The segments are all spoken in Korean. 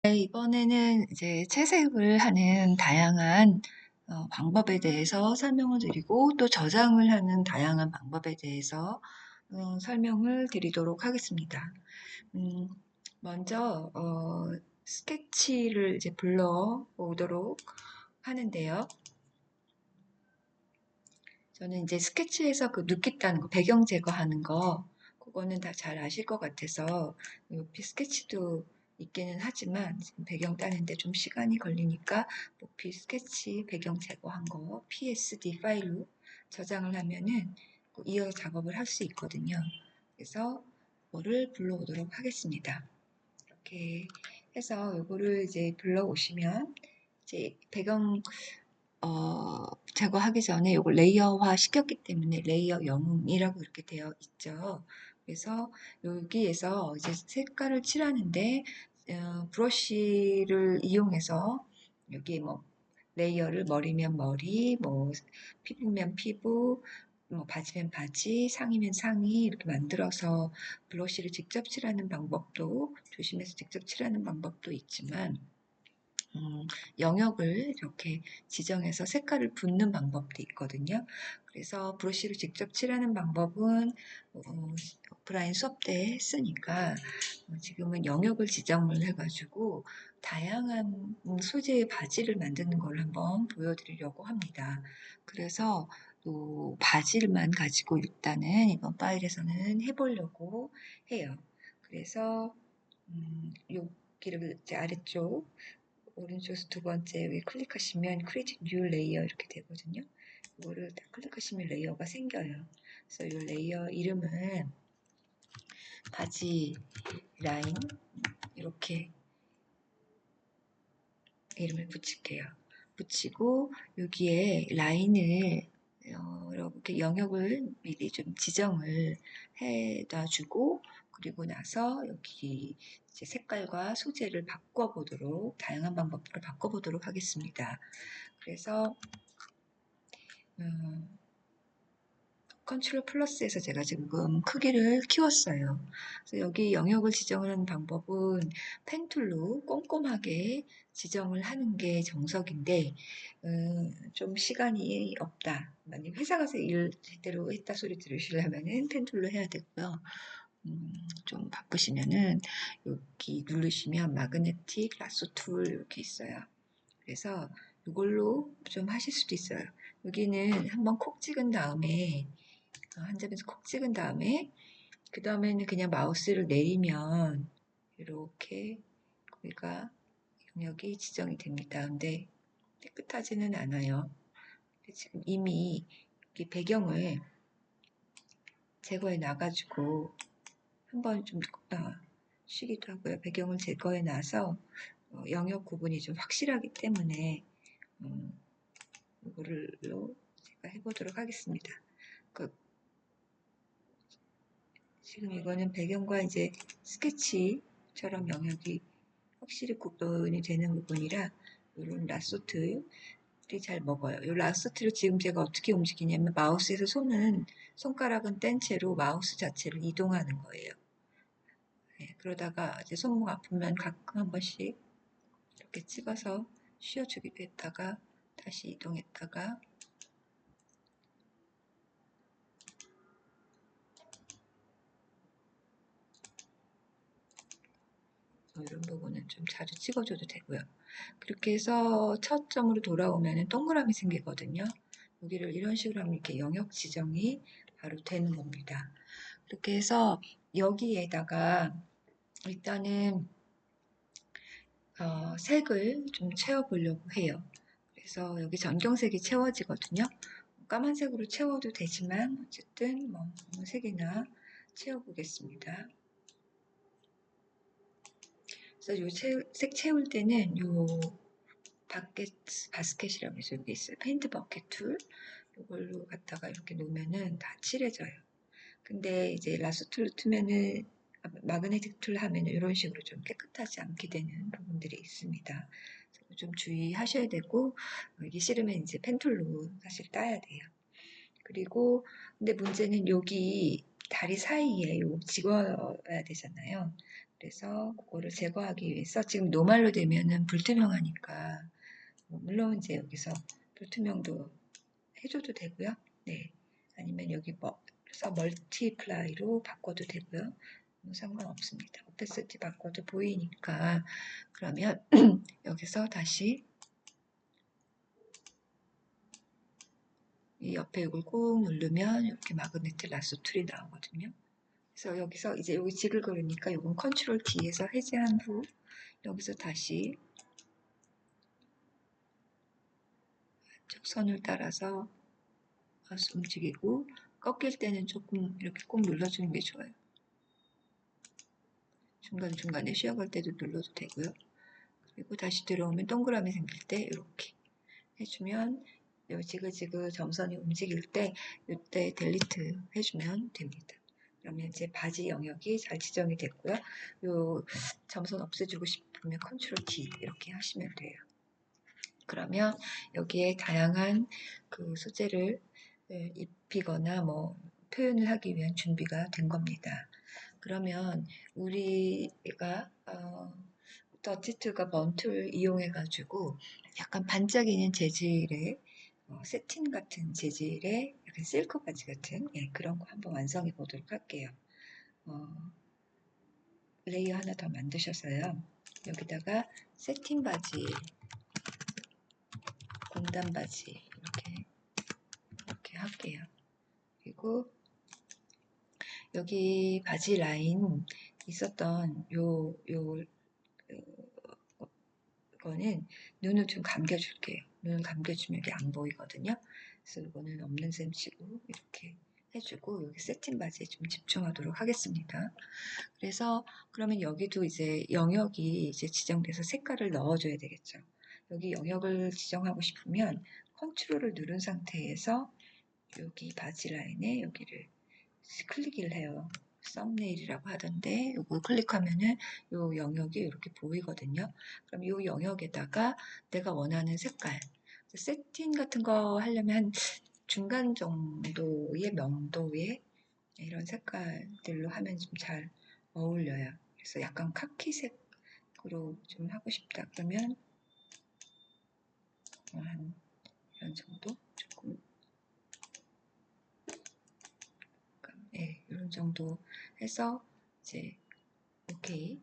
네, 이번에는 이제 채색을 하는 다양한 방법에 대해서 설명을 드리고 또 저장을 하는 다양한 방법에 대해서 설명을 드리도록 하겠습니다. 음, 먼저 스케치를 이제 불러오도록 하는데요. 저는 이제 스케치에서 그 눕겠다는 거, 배경 제거하는 거, 그거는 다 잘 아실 것 같아서 높이 스케치도 있기는 하지만 지금 배경 따는데 좀 시간이 걸리니까 높이 스케치 배경 제거한 거 PSD 파일로 저장을 하면은 이어 작업을 할 수 있거든요. 그래서 이거를 불러오도록 하겠습니다. 이렇게 해서 이거를 이제 불러오시면 이제 배경 제거하기 전에 이걸 레이어화 시켰기 때문에 레이어 영웅이라고 이렇게 되어 있죠. 그래서 여기에서 이제 색깔을 칠하는데 브러쉬를 이용해서 여기 뭐 레이어를 머리면 머리, 뭐 피부면 피부, 뭐 바지면 바지, 상의면 상의 이렇게 만들어서 브러쉬를 직접 칠하는 방법도 조심해서 직접 칠하는 방법도 있지만 영역을 이렇게 지정해서 색깔을 붓는 방법도 있거든요. 그래서 브러쉬를 직접 칠하는 방법은 오프라인 수업 때 했으니까 지금은 영역을 지정을 해가지고 다양한 소재의 바지를 만드는 걸 한번 보여드리려고 합니다. 그래서 또 바지만 가지고 일단은 이번 파일에서는 해보려고 해요. 그래서 여기를 이제 아래쪽 오른쪽에서 두 번째 여기 클릭하시면 Create New Layer 이렇게 되거든요. 이거를 딱 클릭하시면 레이어가 생겨요. 그래서 이 레이어 이름은 바지 라인 이렇게 이름을 붙일게요. 붙이고 여기에 라인을 이렇게 영역을 미리 좀 지정을 해다 주고 그리고 나서 여기 이제 색깔과 소재를 바꿔보도록 다양한 방법으로 바꿔보도록 하겠습니다. 그래서 컨트롤 플러스에서 제가 지금 크기를 키웠어요. 그래서 여기 영역을 지정하는 방법은 펜 툴로 꼼꼼하게 지정을 하는 게 정석인데 좀 시간이 없다. 만약 회사 가서 일 제대로 했다 소리 들으시려면은 펜 툴로 해야 되고요. 좀 바쁘시면은 여기 누르시면 마그네틱 라sso 툴 이렇게 있어요. 그래서 이걸로 좀 하실 수도 있어요. 여기는 한번 콕 찍은 다음에 한 점에서 콕 찍은 다음에 그 다음에는 그냥 마우스를 내리면 이렇게 거기가 영역이 지정이 됩니다. 근데 깨끗하지는 않아요. 지금 이미 이 배경을 제거해 놔가지고 한번 좀 쉬기도 하고요. 배경을 제거해 놔서 영역 구분이 좀 확실하기 때문에 이거를로 제가 해보도록 하겠습니다. 지금 이거는 배경과 이제 스케치처럼 영역이 확실히 구분이 되는 부분이라 이런 라소트들이 잘 먹어요. 이 라소트를 지금 제가 어떻게 움직이냐면 마우스에서 손가락은 뗀 채로 마우스 자체를 이동하는 거예요. 네, 그러다가 이제 손목 아프면 가끔 한 번씩 이렇게 찍어서 쉬어주기도 했다가 다시 이동했다가 이런 부분은 좀 자주 찍어줘도 되고요. 그렇게 해서 첫 점으로 돌아오면 동그라미 생기거든요. 여기를 이런 식으로 하면 이렇게 영역 지정이 바로 되는 겁니다. 그렇게 해서 여기에다가 일단은 색을 좀 채워보려고 해요. 그래서 여기 전경색이 채워지거든요. 까만색으로 채워도 되지만 어쨌든 뭐 아무 색이나 채워보겠습니다. 그래서 요 색 채울 때는 요 바스켓이라고 해서 여기 있어요. 페인트 버켓 툴. 이걸로 갖다가 이렇게 놓으면은 다 칠해져요. 근데 이제 라스 툴로 트면은 마그네틱 툴 하면은 이런 식으로 좀 깨끗하지 않게 되는 부분들이 있습니다. 좀 주의하셔야 되고 이게 싫으면 이제 펜 툴로 사실 따야 돼요. 그리고 근데 문제는 여기 다리 사이에 요 집어야 되잖아요. 그래서 그거를 제거하기 위해서 지금 노말로 되면은 불투명하니까 물론 이제 여기서 불투명도 해줘도 되고요. 네, 아니면 여기 그래서 멀티플라이로 바꿔도 되고요. 뭐 상관없습니다. 오페시티 바꿔도 보이니까 그러면 여기서 다시 이 옆에 이걸 꾹 누르면 이렇게 마그네틱 라소 툴이 나오거든요. 그래서 여기서 이제 여기 지글거리니까 이건 컨트롤 D에서 해제한 후 여기서 다시 쭉 선을 따라서 마우스 움직이고 꺾일 때는 조금 이렇게 꼭 눌러주는 게 좋아요. 중간중간에 쉬어갈 때도 눌러도 되고요. 그리고 다시 들어오면 동그라미 생길 때 이렇게 해주면 요 지그지그 점선이 움직일 때 이때 델리트 해주면 됩니다. 그러면 이제 바지 영역이 잘 지정이 됐고요. 요 점선 없애주고 싶으면 컨트롤 D 이렇게 하시면 돼요. 그러면 여기에 다양한 그 소재를 입히거나 뭐 표현을 하기 위한 준비가 된 겁니다. 그러면 우리가 더치툴과 번툴 이용해 가지고 약간 반짝이는 재질의 세틴 같은 재질의 약간 실크 바지 같은 그런 거 한번 완성해 보도록 할게요. 레이어 하나 더 만드셔서요. 여기다가 세틴 바지, 공단 바지 이렇게 할게요. 그리고 여기 바지 라인 있었던 이거는 눈을 좀 감겨줄게요. 눈을 감겨주면 이게 안 보이거든요. 그래서 이거는 없는 셈 치고 이렇게 해주고 여기 세팅 바지에 좀 집중하도록 하겠습니다. 그래서 그러면 여기도 이제 영역이 이제 지정돼서 색깔을 넣어줘야 되겠죠. 여기 영역을 지정하고 싶으면 컨트롤을 누른 상태에서 여기 바지 라인에 여기를 클릭을 해요. 썸네일이라고 하던데 이거 클릭하면은 이 영역이 이렇게 보이거든요. 그럼 이 영역에다가 내가 원하는 색깔 세팅 같은 거 하려면 한 중간 정도의 명도의 이런 색깔들로 하면 좀 잘 어울려요. 그래서 약간 카키색으로 좀 하고 싶다 그러면 한 이런 정도 조금 이런 정도 해서 이제 오케이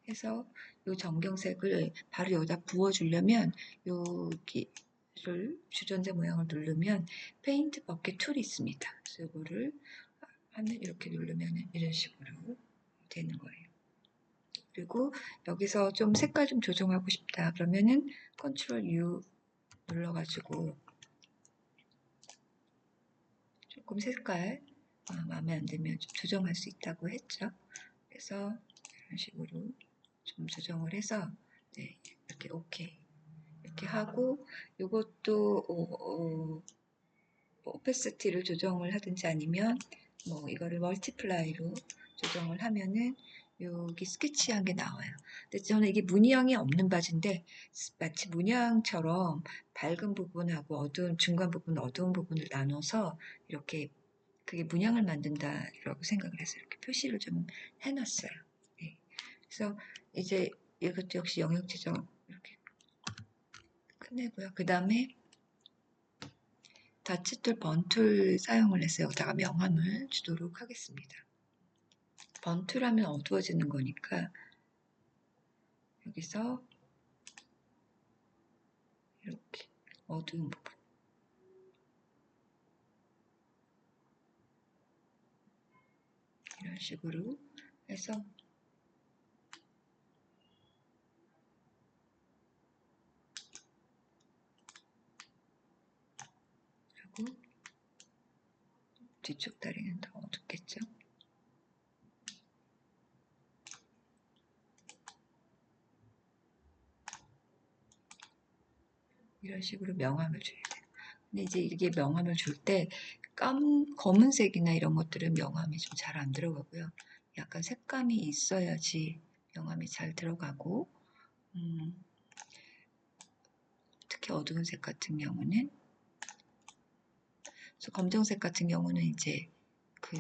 해서 이 정경색을 바로 여기다 부어주려면 여기를 주전자 모양을 누르면 페인트 버킷 툴이 있습니다. 그래서 이거를 하면 이렇게 누르면 이런 식으로 되는 거예요. 그리고 여기서 좀 색깔 좀 조정하고 싶다 그러면은 컨트롤 U 눌러가지고 조금 색깔 마음에 안 들면 좀 조정할 수 있다고 했죠. 그래서 이런 식으로 좀 조정을 해서 이렇게 오케이 이렇게 하고 이것도 오페시티를 조정을 하든지 아니면 뭐 이거를 멀티플라이로 조정을 하면은 여기 스케치한 게 나와요. 근데 저는 이게 무늬형이 없는 바지인데 마치 무늬형처럼 밝은 부분하고 어두운 중간 부분 어두운 부분을 나눠서 이렇게 그게 문양을 만든다라고 생각을 해서 이렇게 표시를 좀 해놨어요. 네. 그래서 이제 이것도 역시 영역 지정 이렇게 끝내고요. 그 다음에 다치툴, 번툴 사용을 해서 여기다가 명암을 주도록 하겠습니다. 번툴하면 어두워지는 거니까 여기서 이렇게 어두운 부분 이런 식으로 해서 그리고 뒤쪽 다리는 더 어둡겠죠. 이런 식으로 명암을 줘야 돼요. 근데 이제 이게 명암을 줄 때 검은색이나 이런 것들은 명암이 좀 잘 안 들어가고요. 약간 색감이 있어야지 명암이 잘 들어가고 특히 어두운 색 같은 경우는 그래서 검정색 같은 경우는 이제 그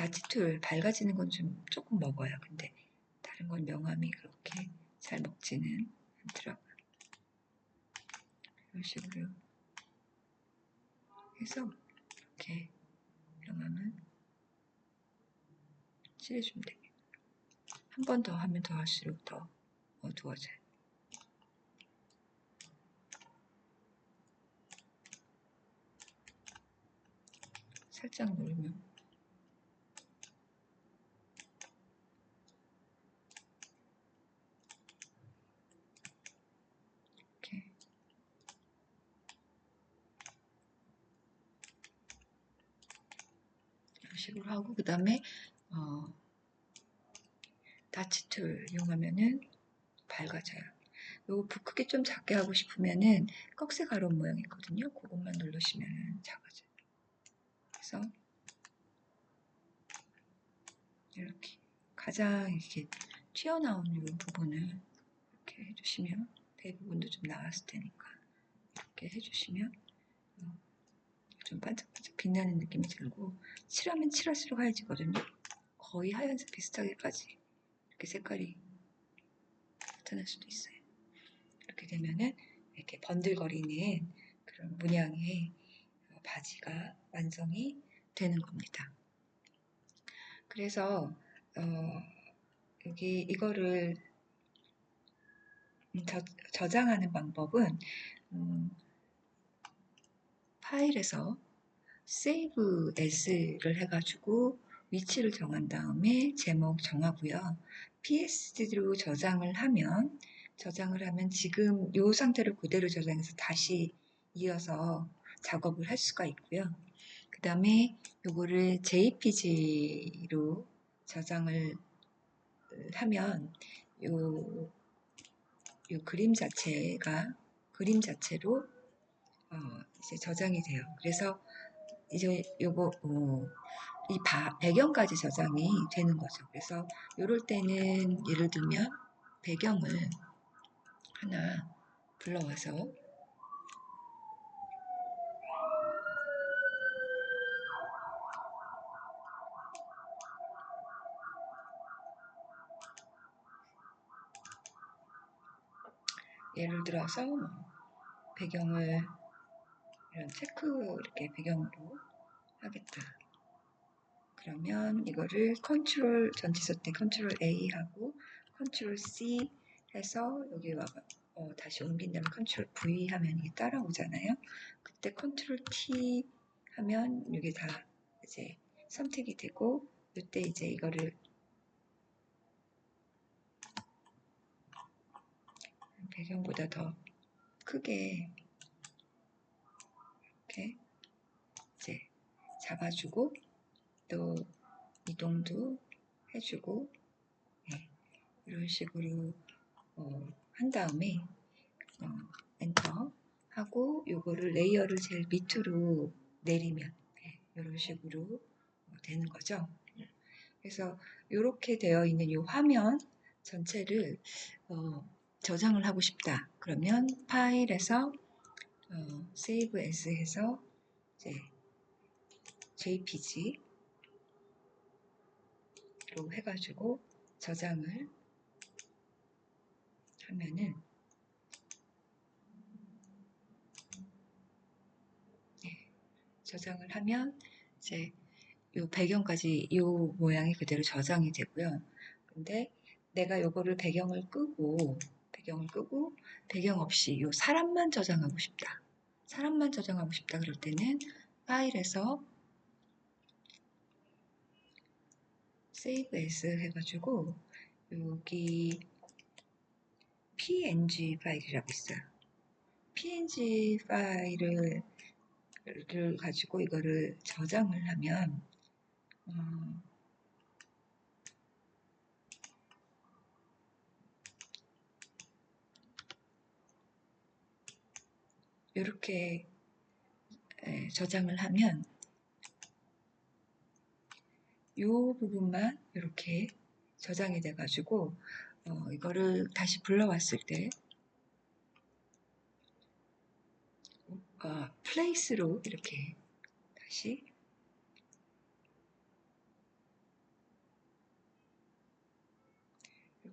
다치 툴 밝아지는 건 좀 조금 먹어요. 근데 다른 건 명암이 그렇게 잘 먹지는 않더라고요. 이런 식으로 해서 이렇게 명암을 칠해주면 됩니다. 한 번 더 하면 더 할수록 더 어두워져요. 살짝 누르면 이렇게 이런 식으로 하고 그 다음에 다치 툴 이용하면은 밝아져요. 요 붓 크기 좀 작게 하고 싶으면은 꺽쇠 가루 모양 있거든요. 그것만 누르시면 작아져요. 그래서 이렇게 가장 이렇게 튀어나온 이 부분을 이렇게 해주시면 대부분도 좀 나왔을 테니까 이렇게 해주시면 좀 반짝반짝 빛나는 느낌이 들고 칠하면 칠할수록 하얘지거든요. 거의 하얀색 비슷하게까지 이렇게 색깔이 나타날 수도 있어요. 이렇게 되면은 이렇게 번들거리는 그런 문양의 바지가 완성이 되는 겁니다. 그래서 여기 이거를 저장하는 방법은 파일에서 Save As를 해가지고 위치를 정한 다음에 제목 정하고요. PSD로 저장을 하면 지금 이 상태를 그대로 저장해서 다시 이어서 작업을 할 수가 있고요. 그 다음에 요거를 JPG로 저장을 하면 요 그림 자체로 이제 저장이 돼요. 그래서 이제 요거 이 배경까지 저장이 되는 거죠. 그래서 이럴 때는 예를 들면 배경을 하나 불러와서 예를 들어서 배경을 이런 체크 이렇게 배경으로 하겠다. 그러면 이거를 컨트롤 전치사 때 컨트롤 A 하고 컨트롤 C 해서 여기 와가 다시 옮긴 다음에 컨트롤 V 하면 이게 따라오잖아요. 그때 컨트롤 T 하면 이게 다 이제 선택이 되고 이때 이제 이거를 배경보다 더 크게 이렇게 이제 잡아주고 또 이동도 해주고 네, 이런 식으로 한 다음에 엔터 하고 요거를 레이어를 제일 밑으로 내리면 네, 이런 식으로 되는 거죠. 그래서 이렇게 되어 있는 이 화면 전체를 저장을 하고 싶다. 그러면 파일에서 Save As 해서 이제 JPG로 해가지고 저장을 하면은 네, 저장을 하면 이제 요 배경까지 요 모양이 그대로 저장이 되고요. 근데 내가 요거를 배경을 끄고 배경 없이 요 사람만 저장하고 싶다. 사람만 저장하고 싶다 그럴 때는 파일에서 Save As 해가지고 여기 PNG 파일이라고 있어요. PNG 파일을 가지고 이거를 저장을 하면 이렇게 저장을 하면 이 부분만 이렇게 저장이 돼가지고 이거를 다시 불러왔을 때 플레이스로 이렇게 다시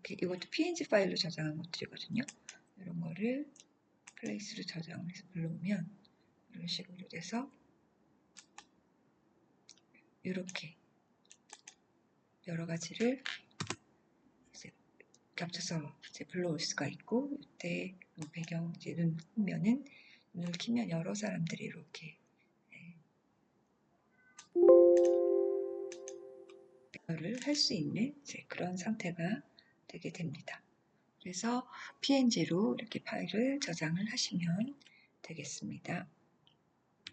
이렇게 이것도 PNG 파일로 저장한 것들이거든요. 이런 거를 플레이스로 저장을 해서 불러오면 이런 식으로 돼서 이렇게 여러 가지를 이제 겹쳐서 이제 불러올 수가 있고, 이때 배경 이제 눈 보면은 눈을 키면 여러 사람들이 이렇게 배열을 할 수 있는 이제 그런 상태가 되게 됩니다. 그래서 PNG로 이렇게 파일을 저장을 하시면 되겠습니다.